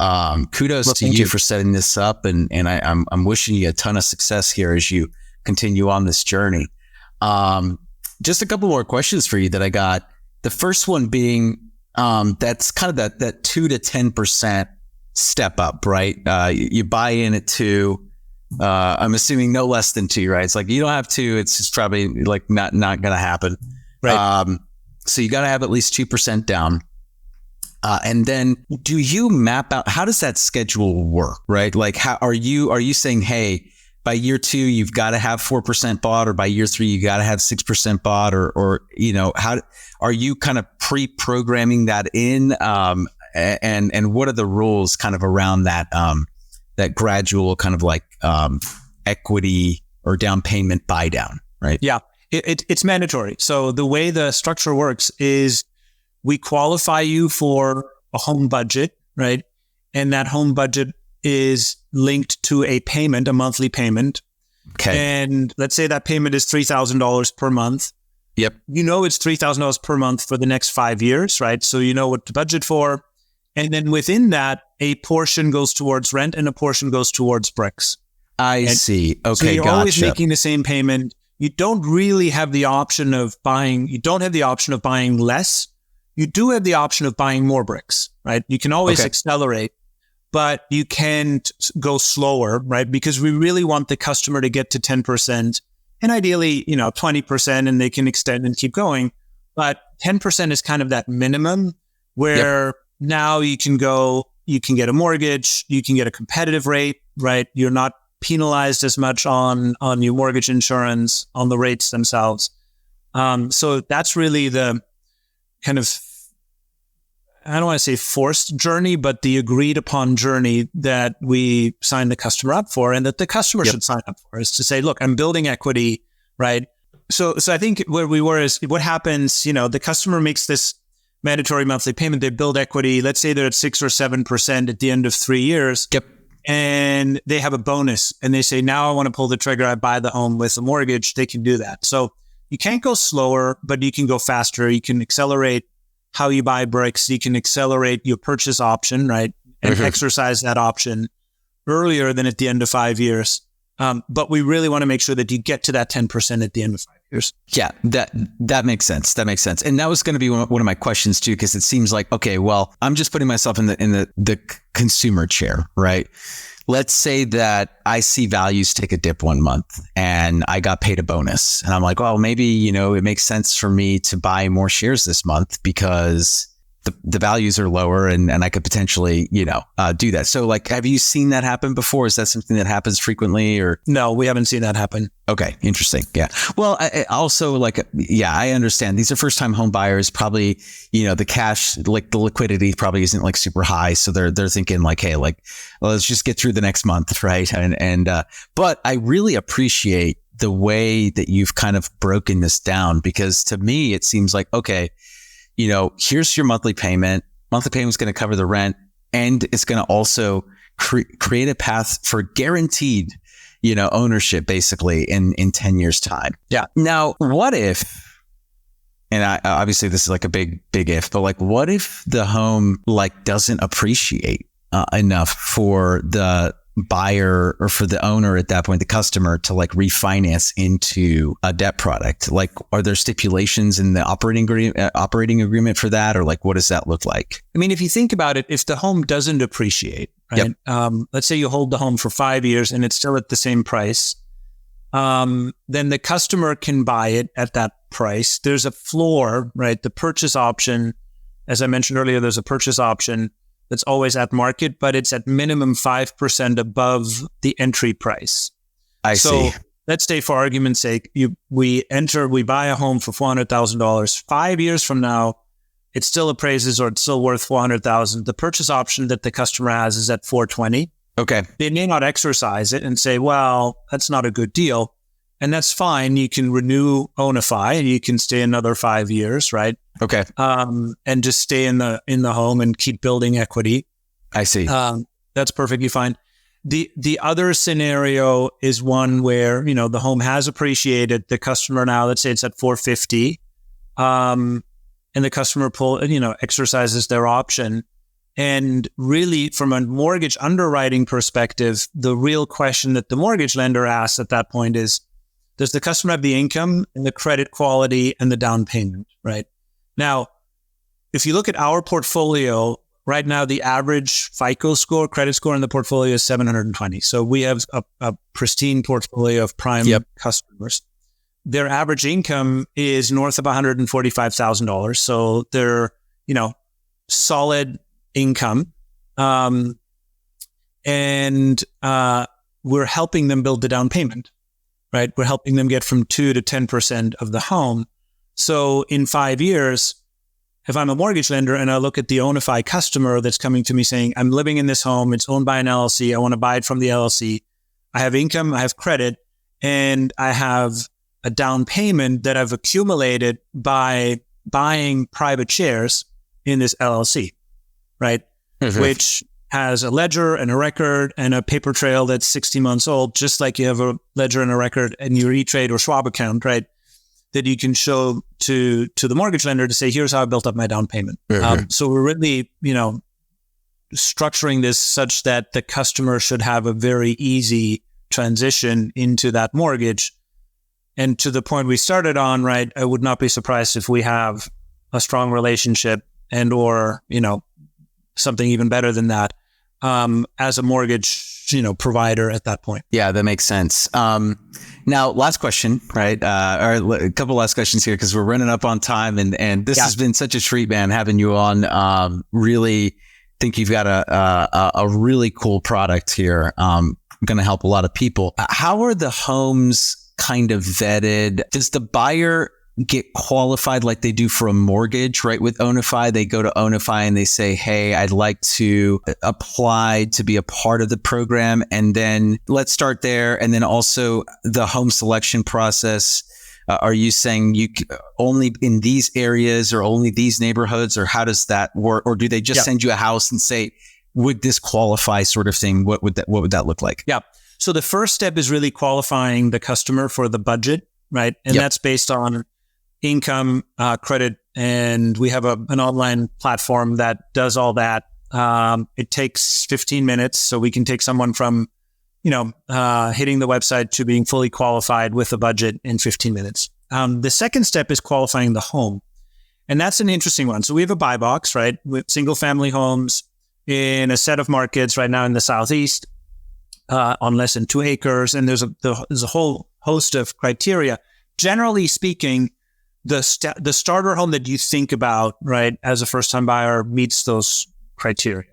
S1: kudos to you for setting this up, and I'm wishing you a ton of success here as you continue on this journey. Just a couple more questions for you that I got. The first one being, that's kind of that 2 to 10% step up, right? You buy in at 2. I'm assuming no less than 2, right? It's like you don't have 2. It's just probably like not going to happen.
S3: Right.
S1: So you got to have at least 2% down. And then do you map out, how does that schedule work, right? Like, how are you saying, hey, by year 2, you've got to have 4% bought, or by year 3, you got to have 6% bought, or how are you kind of pre-programming that in? And what are the rules kind of around that, that gradual kind of like, equity or down payment buy down, right?
S3: Yeah, it's mandatory. So the way the structure works is we qualify you for a home budget, right? And that home budget is linked to a payment, a monthly payment.
S1: Okay.
S3: And let's say that payment is $3,000 per month.
S1: Yep.
S3: You know it's $3,000 per month for the next 5 years, right? So you know what to budget for. And then within that, a portion goes towards rent and a portion goes towards bricks.
S1: I see. Okay,
S3: so you're
S1: gotcha.
S3: always making the same payment. You don't really have the option of buying. You don't have the option of buying less. You do have the option of buying more bricks, right? You can always accelerate, but you can't go slower, right? Because we really want the customer to get to 10% and ideally, 20%, and they can extend and keep going. But 10% is kind of that minimum where now you can get a mortgage, you can get a competitive rate, right? You're not penalized as much on your mortgage insurance, on the rates themselves. So that's really the kind of, I don't want to say forced journey, but the agreed upon journey that we sign the customer up for, and that the customer should sign up for, is to say, look, I'm building equity, right? So I think where we were is what happens, the customer makes this mandatory monthly payment, they build equity. Let's say they're at 6 or 7% at the end of 3 years.
S1: Yep.
S3: And they have a bonus and they say, now I want to pull the trigger. I buy the home with a mortgage. They can do that. So you can't go slower, but you can go faster. You can accelerate how you buy bricks. You can accelerate your purchase option, right? And exercise that option earlier than at the end of 5 years. But we really want to make sure that you get to that 10% at the end of 5 years.
S1: Yeah, that makes sense. That makes sense. And that was going to be one of my questions too, because it seems like, okay, well, I'm just putting myself in the consumer chair, right? Let's say that I see values take a dip 1 month and I got paid a bonus and I'm like, well, maybe, it makes sense for me to buy more shares this month because the values are lower and I could potentially, do that. So like, have you seen that happen before? Is that something that happens frequently or?
S3: No, we haven't seen that happen.
S1: Okay. Interesting. Yeah. Well, I also I understand these are first time home buyers. Probably, the cash, like the liquidity probably isn't like super high. So they're thinking like, hey, well, let's just get through the next month. Right. But I really appreciate the way that you've kind of broken this down, because to me, it seems like, okay, here's your monthly payment. Monthly payment is going to cover the rent, and it's going to also create a path for guaranteed, ownership basically in 10 years time.
S3: Yeah.
S1: Now, what if, and obviously this is like a big if, but like, what if the home doesn't appreciate enough for the buyer or for the owner at that point, the customer, to refinance into a debt product? Like, are there stipulations in the operating agreement for that? Or what does that look like?
S3: I mean, if you think about it, if the home doesn't appreciate, right? Let's say you hold the home for 5 years and it's still at the same price. Then the customer can buy it at that price. There's a floor, right? The purchase option, as I mentioned earlier, there's a purchase option that's always at market, but it's at minimum 5% above the entry price.
S1: I see.
S3: Let's say, for argument's sake, we buy a home for $400,000. 5 years from now, it still appraises or it's still worth $400,000. The purchase option that the customer has is at $420,000.
S1: Okay.
S3: They may not exercise it and say, well, that's not a good deal. And that's fine. You can renew Ownify and you can stay another 5 years, right?
S1: Okay.
S3: And just stay in the home and keep building equity.
S1: I see.
S3: That's perfectly fine. The other scenario is one where, the home has appreciated. The customer now, let's say it's at $450,000, and the customer exercises their option. And really, from a mortgage underwriting perspective, the real question that the mortgage lender asks at that point is, does the customer have the income and the credit quality and the down payment, right? Now, if you look at our portfolio, right now, the average FICO score, credit score in the portfolio is 720. So we have a pristine portfolio of prime customers. Their average income is north of $145,000. So they're, solid income, and we're helping them build the down payment, right? We're helping them get from 2 to 10% of the home. So in 5 years, if I'm a mortgage lender and I look at the Ownify customer that's coming to me saying, I'm living in this home, it's owned by an LLC, I want to buy it from the LLC, I have income, I have credit, and I have a down payment that I've accumulated by buying private shares in this LLC, right? Mm-hmm. Which has a ledger and a record and a paper trail that's 60 months old, just like you have a ledger and a record in your E-Trade or Schwab account, right? That you can show to the mortgage lender to say, here's how I built up my down payment. Mm-hmm. So we're really, structuring this such that the customer should have a very easy transition into that mortgage. And to the point we started on, right, I would not be surprised if we have a strong relationship and or, something even better than that, as a mortgage, provider at that point.
S1: Yeah, that makes sense. Now, last question, right? Or a couple last questions here because we're running up on time, and this has been such a treat, man, having you on. Really think you've got a really cool product here. Going to help a lot of people. How are the homes kind of vetted? Does the buyer get qualified like they do for a mortgage, right? With Ownify, they go to Ownify and they say, hey, I'd like to apply to be a part of the program. And then let's start there. And then also the home selection process. Are you saying you only in these areas or only these neighborhoods, or how does that work? Or do they just send you a house and say, would this qualify, sort of thing? What would that look like?
S3: Yeah. So the first step is really qualifying the customer for the budget, right? And that's based on income, credit, and we have an online platform that does all that. It takes 15 minutes, so we can take someone from, hitting the website to being fully qualified with a budget in 15 minutes. The second step is qualifying the home, and that's an interesting one. So we have a buy box, right, with single family homes in a set of markets right now in the Southeast, on less than 2 acres, and there's a whole host of criteria. Generally speaking, the starter home that you think about, right, as a first-time buyer meets those criteria.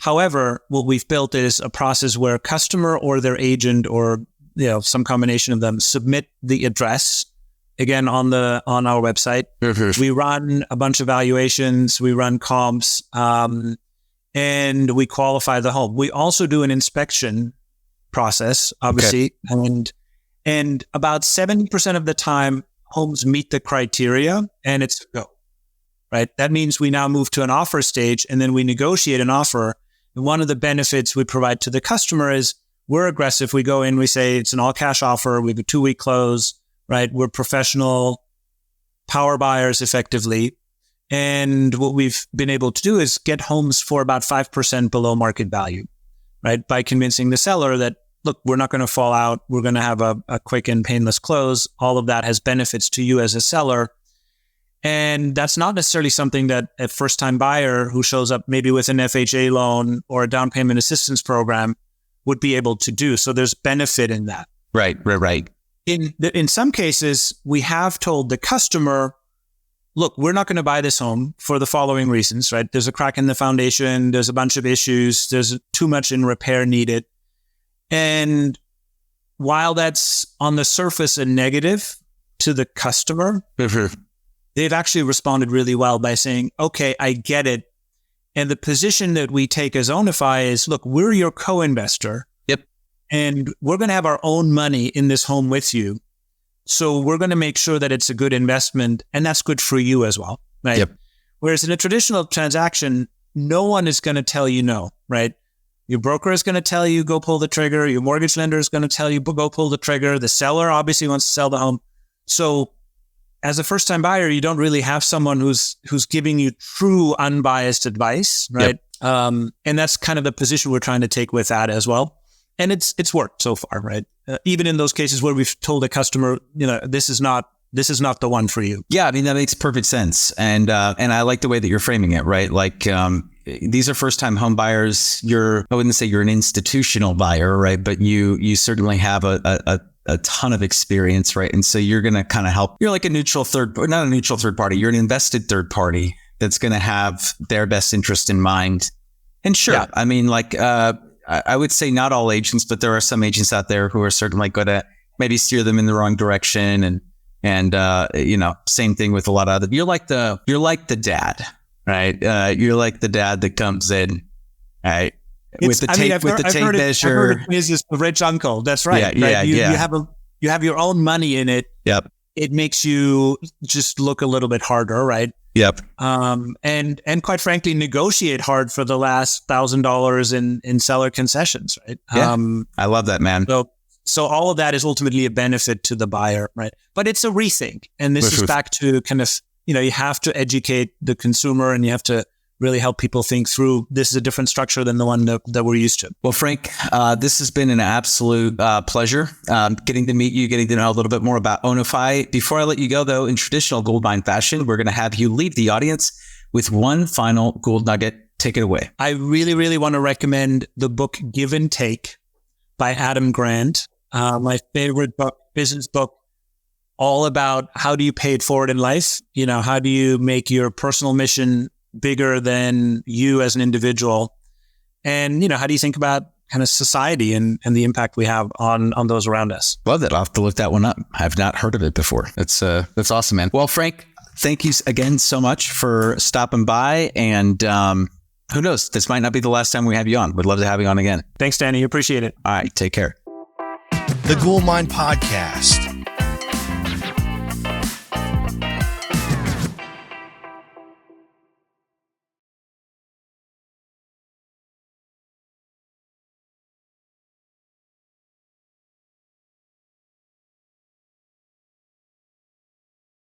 S3: However, what we've built is a process where a customer or their agent or some combination of them submit the address again on our website. Mm-hmm. We run a bunch of valuations, we run comps, and we qualify the home. We also do an inspection process, obviously, and about 70% of the time, homes meet the criteria and it's a go, right? That means we now move to an offer stage and then we negotiate an offer. And one of the benefits we provide to the customer is we're aggressive. We go in, we say it's an all cash offer. We have a 2-week close, right? We're professional power buyers effectively. And what we've been able to do is get homes for about 5% below market value, right? By convincing the seller that, look, we're not going to fall out. We're going to have a quick and painless close. All of that has benefits to you as a seller. And that's not necessarily something that a first-time buyer who shows up maybe with an FHA loan or a down payment assistance program would be able to do. So there's benefit in that.
S1: Right.
S3: In some cases, we have told the customer, look, we're not going to buy this home for the following reasons, right? There's a crack in the foundation. There's a bunch of issues. There's too much in repair needed. And while that's on the surface a negative to the customer, mm-hmm. they've actually responded really well by saying, okay, I get it. And the position that we take as Ownify is, look, we're your co-investor.
S1: Yep.
S3: And we're going to have our own money in this home with you. So we're going to make sure that it's a good investment, and that's good for you as well, right?
S1: Yep.
S3: Whereas in a traditional transaction, no one is going to tell you no, right? Your broker is going to tell you, go pull the trigger. Your mortgage lender is going to tell you, go pull the trigger. The seller obviously wants to sell the home. So as a first-time buyer, you don't really have someone who's giving you true unbiased advice, right? Yep. And that's kind of the position we're trying to take with that as well. And it's worked so far, right? Even in those cases where we've told a customer, this is not the one for you.
S1: Yeah, I mean, that makes perfect sense. And I like the way that you're framing it, right? Like, these are first-time home buyers. I wouldn't say you're an institutional buyer, right? But you certainly have a ton of experience, right? And so you're going to kind of help. You're like not a neutral third party. You're an invested third party that's going to have their best interest in mind. And sure,
S3: Yeah.
S1: I mean, like, I would say not all agents, but there are some agents out there who are certainly going to maybe steer them in the wrong direction. And same thing with a lot of other, you're like the dad, right? You're like the dad that comes in, right? With the tape measure.
S3: Is this the rich uncle? That's right.
S1: Yeah,
S3: right? You have your own money in it.
S1: Yep.
S3: It makes you just look a little bit harder, right?
S1: Yep.
S3: And quite frankly, negotiate hard for the last $1,000 in seller concessions, right?
S1: Yeah. I love that, man.
S3: So all of that is ultimately a benefit to the buyer, right? But it's a rethink, and this is back to kind of, you have to educate the consumer, and you have to really help people think through, this is a different structure than the one that we're used to.
S1: Well, Frank, this has been an absolute pleasure getting to meet you, getting to know a little bit more about Ownify. Before I let you go, though, in traditional Gould Mine fashion, we're going to have you leave the audience with one final Gould nugget. Take it away.
S3: I really, really want to recommend the book Give and Take by Adam Grant, my favorite book, business book, all about how do you pay it forward in life? How do you make your personal mission bigger than you as an individual? And, how do you think about kind of society and the impact we have on those around us?
S1: Love that. I'll have to look that one up. I've not heard of it before. That's awesome, man. Well, Frank, thank you again so much for stopping by. And who knows, this might not be the last time we have you on. We'd love to have you on again.
S3: Thanks, Danny. Appreciate it.
S1: All right. Take care.
S2: The Gould Mine Podcast.